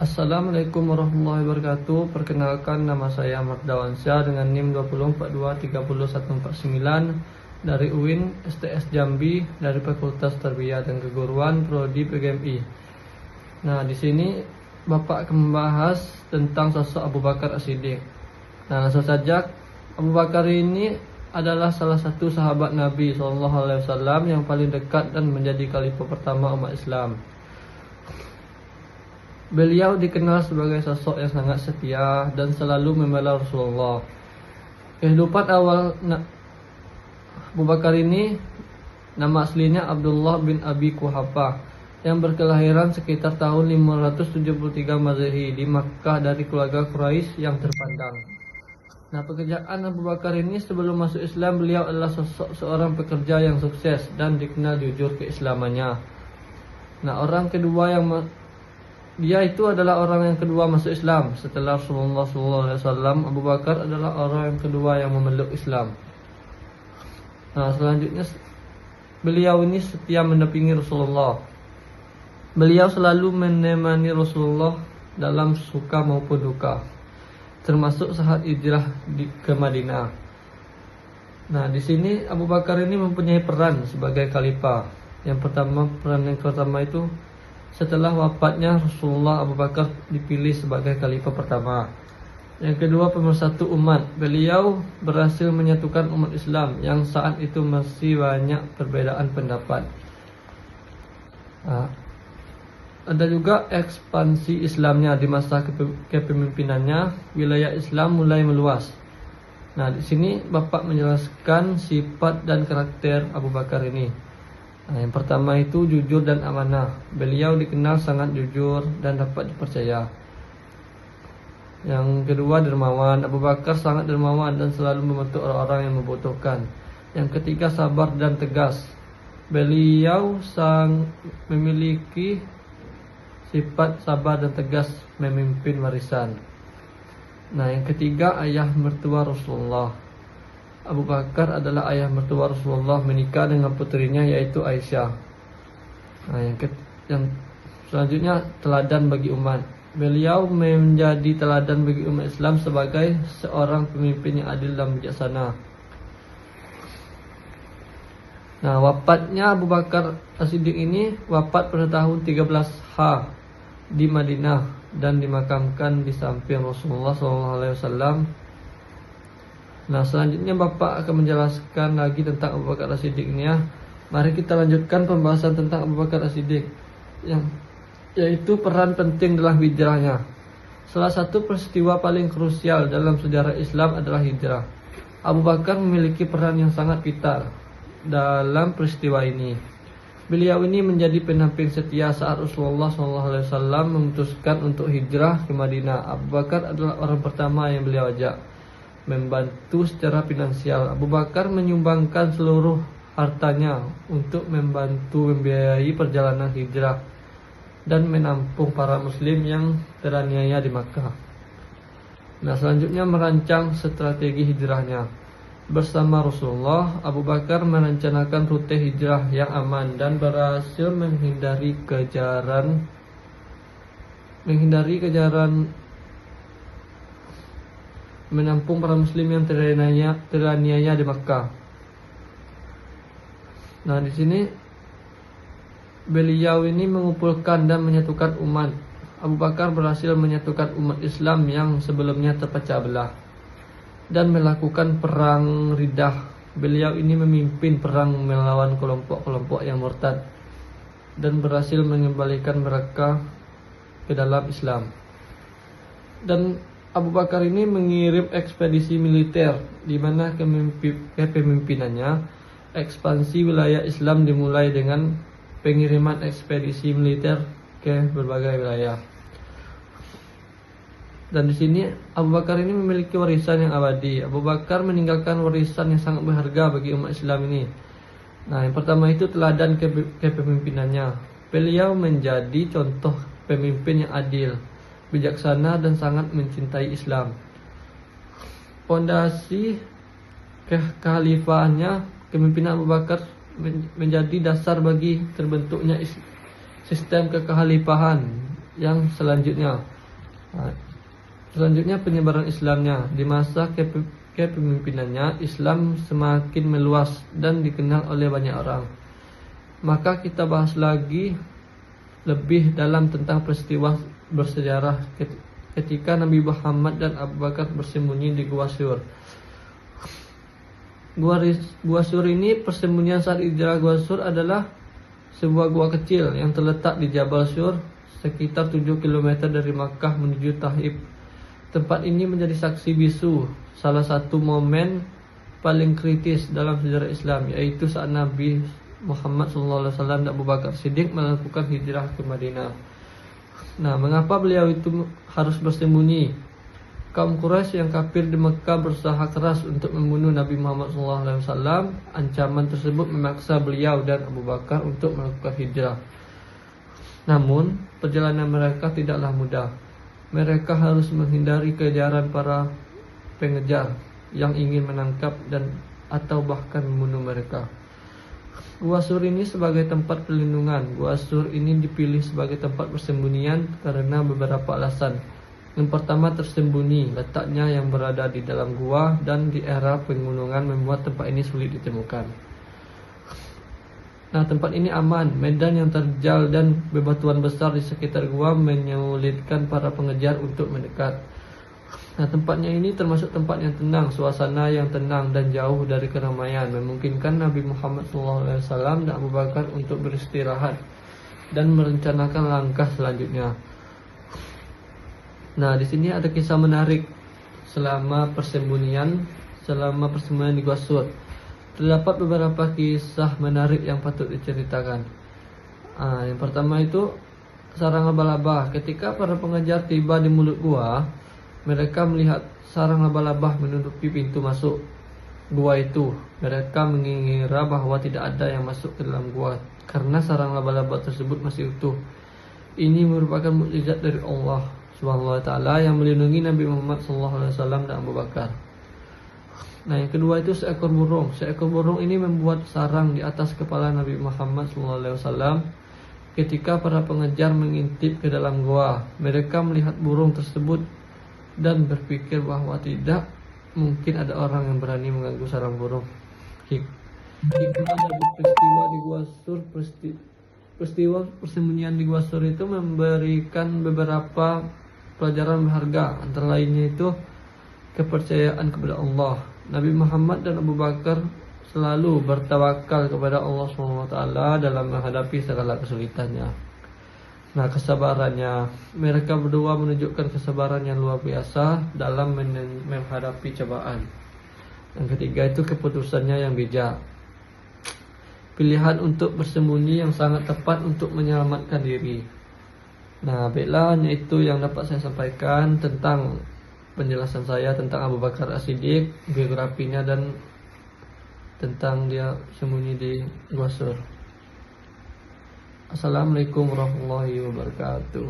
Assalamualaikum warahmatullahi wabarakatuh. Perkenalkan, nama saya Ahmad Dawansyah dengan NIM 2042304149 dari UIN STS Jambi dari Fakultas Tarbiyah dan Keguruan Prodi PGMI. Nah, di sini Bapak akan membahas tentang sosok Abu Bakar As-Siddiq. Nah, langsung saja, Abu Bakar ini adalah salah satu sahabat Nabi SAW yang paling dekat dan menjadi khalifah pertama umat Islam. Beliau dikenal sebagai sosok yang sangat setia dan selalu membela Rasulullah. Kehidupan awal Abu Bakar ini, nama aslinya Abdullah bin Abi Quhafah, yang berkelahiran sekitar tahun 573 Masehi di Makkah dari keluarga Quraisy yang terpandang. Nah, pekerjaan Abu Bakar ini sebelum masuk Islam, beliau adalah sosok seorang pekerja yang sukses dan dikenal jujur keislamannya. Nah, dia itu adalah orang yang kedua masuk Islam setelah Rasulullah SAW. Abu Bakar adalah orang yang kedua yang memeluk Islam. Nah, selanjutnya beliau ini setia mendampingi Rasulullah. Beliau selalu menemani Rasulullah dalam suka maupun duka, termasuk saat hijrah ke Madinah. Nah, di sini Abu Bakar ini mempunyai peran sebagai khalifah. Peran yang pertama itu, setelah wafatnya Rasulullah, Abu Bakar dipilih sebagai khalifah pertama. Yang kedua, pemersatu umat. Beliau berhasil menyatukan umat Islam yang saat itu masih banyak perbedaan pendapat. Nah, ada juga ekspansi Islamnya. Di masa kepemimpinannya, wilayah Islam mulai meluas. Nah, di sini Bapak menjelaskan sifat dan karakter Abu Bakar ini. Nah, yang pertama itu jujur dan amanah. Beliau dikenal sangat jujur dan dapat dipercaya. Yang kedua, dermawan. Abu Bakar sangat dermawan dan selalu membantu orang-orang yang membutuhkan. Yang ketiga, sabar dan tegas. Beliau memiliki sifat sabar dan tegas memimpin warisan. Nah, yang ketiga, ayah mertua Rasulullah. Abu Bakar adalah ayah mertua Rasulullah, menikah dengan putrinya yaitu Aisyah. Nah, yang selanjutnya, teladan bagi umat. Beliau menjadi teladan bagi umat Islam sebagai seorang pemimpin yang adil dan bijaksana. Nah, wafatnya Abu Bakar As-Siddiq ini wafat pada tahun 13H di Madinah dan dimakamkan di samping Rasulullah SAW. Nah, selanjutnya Bapak akan menjelaskan lagi tentang Abu Bakar As-Siddiq ini ya. Mari kita lanjutkan pembahasan tentang Abu Bakar As-Siddiq, yaitu peran penting dalam hijrahnya. Salah satu peristiwa paling krusial dalam sejarah Islam adalah hijrah. Abu Bakar memiliki peran yang sangat vital dalam peristiwa ini. Beliau ini menjadi pendamping setia saat Rasulullah SAW memutuskan untuk hijrah ke Madinah. Abu Bakar adalah orang pertama yang beliau ajak membantu secara finansial. Abu Bakar menyumbangkan seluruh hartanya untuk membantu membiayai perjalanan hijrah dan menampung para muslim yang teraniaya di Makkah. Nah, selanjutnya merancang strategi hijrahnya. Bersama Rasulullah, Abu Bakar merencanakan rute hijrah yang aman dan berhasil menghindari kejaran menampung para muslim yang teraniaya di Makkah. Nah, di sini beliau ini mengumpulkan dan menyatukan umat. Abu Bakar berhasil menyatukan umat Islam yang sebelumnya terpecah belah dan melakukan perang Riddah. Beliau ini memimpin perang melawan kelompok-kelompok yang murtad dan berhasil mengembalikan mereka ke dalam Islam. Dan Abu Bakar ini mengirim ekspedisi militer di mana kepemimpinannya ekspansi wilayah Islam dimulai dengan pengiriman ekspedisi militer ke berbagai wilayah. Dan di sini Abu Bakar ini memiliki warisan yang abadi. Abu Bakar meninggalkan warisan yang sangat berharga bagi umat Islam ini. Nah, yang pertama itu teladan kepemimpinannya. Beliau menjadi contoh pemimpin yang adil, bijaksana dan sangat mencintai Islam. Pondasi kekhalifahannya, kepemimpinan Abu Bakar menjadi dasar bagi terbentuknya sistem kekhalifahan yang selanjutnya. Selanjutnya penyebaran Islamnya. Di masa kepemimpinannya, Islam semakin meluas dan dikenal oleh banyak orang. Maka kita bahas lagi lebih dalam tentang peristiwa bersejarah ketika Nabi Muhammad dan Abu Bakar bersembunyi di Gua Sur. Gua Sur ini, persembunyian saat hijrah Gua Sur adalah sebuah gua kecil yang terletak di Jabal Sur, sekitar 7 km dari Makkah menuju Taif. Tempat ini menjadi saksi bisu salah satu momen paling kritis dalam sejarah Islam, yaitu saat Nabi Muhammad SAW dan Abu Bakar Siddiq melakukan hijrah ke Madinah. Nah, mengapa beliau itu harus bersembunyi? Kaum Quraisy yang kafir di Mekah berusaha keras untuk membunuh Nabi Muhammad SAW. Ancaman tersebut memaksa beliau dan Abu Bakar untuk melakukan hijrah. Namun, perjalanan mereka tidaklah mudah. Mereka harus menghindari kejaran para pengejar yang ingin menangkap dan atau bahkan membunuh mereka. Gua Sur ini sebagai tempat perlindungan. Gua Sur ini dipilih sebagai tempat persembunyian karena beberapa alasan. Yang pertama, tersembunyi. Letaknya yang berada di dalam gua dan di era pegunungan membuat tempat ini sulit ditemukan. Nah, tempat ini aman. Medan yang terjal dan bebatuan besar di sekitar gua menyulitkan para pengejar untuk mendekat. Nah, tempatnya ini termasuk tempat yang tenang, suasana yang tenang dan jauh dari keramaian, memungkinkan Nabi Muhammad SAW dan Abu Bakar untuk beristirahat dan merencanakan langkah selanjutnya. Nah, di sini ada kisah menarik selama persembunyian di Gua Sur. Terdapat beberapa kisah menarik yang patut diceritakan. Yang pertama itu sarang laba-laba. Ketika para pengejar tiba di mulut gua, mereka melihat sarang laba-laba menutupi pintu masuk gua itu. Mereka mengira bahwa tidak ada yang masuk ke dalam gua karena sarang laba-laba tersebut masih utuh. Ini merupakan mukjizat dari Allah Subhanahu wa taala yang melindungi Nabi Muhammad SAW dan Abu Bakar. Nah, yang kedua itu seekor burung. Seekor burung ini membuat sarang di atas kepala Nabi Muhammad SAW. Ketika para pengejar mengintip ke dalam gua, mereka melihat burung tersebut dan berpikir bahwa tidak mungkin ada orang yang berani mengganggu sarang burung. Hikmah dari peristiwa di Gua Sur, peristiwa persembunyian di Gua Sur itu memberikan beberapa pelajaran berharga. Antara lainnya itu kepercayaan kepada Allah. Nabi Muhammad dan Abu Bakar selalu bertawakal kepada Allah SWT dalam menghadapi segala kesulitannya. Nah, kesabarannya, mereka berdua menunjukkan kesabaran yang luar biasa dalam menghadapi cobaan. Yang ketiga itu keputusannya yang bijak. Pilihan untuk bersembunyi yang sangat tepat untuk menyelamatkan diri. Nah, baiklah, hanya itu yang dapat saya sampaikan tentang penjelasan saya tentang Abu Bakar As-Siddiq, biografinya dan tentang dia sembunyi di Gua Sur. Assalamualaikum warahmatullahi wabarakatuh.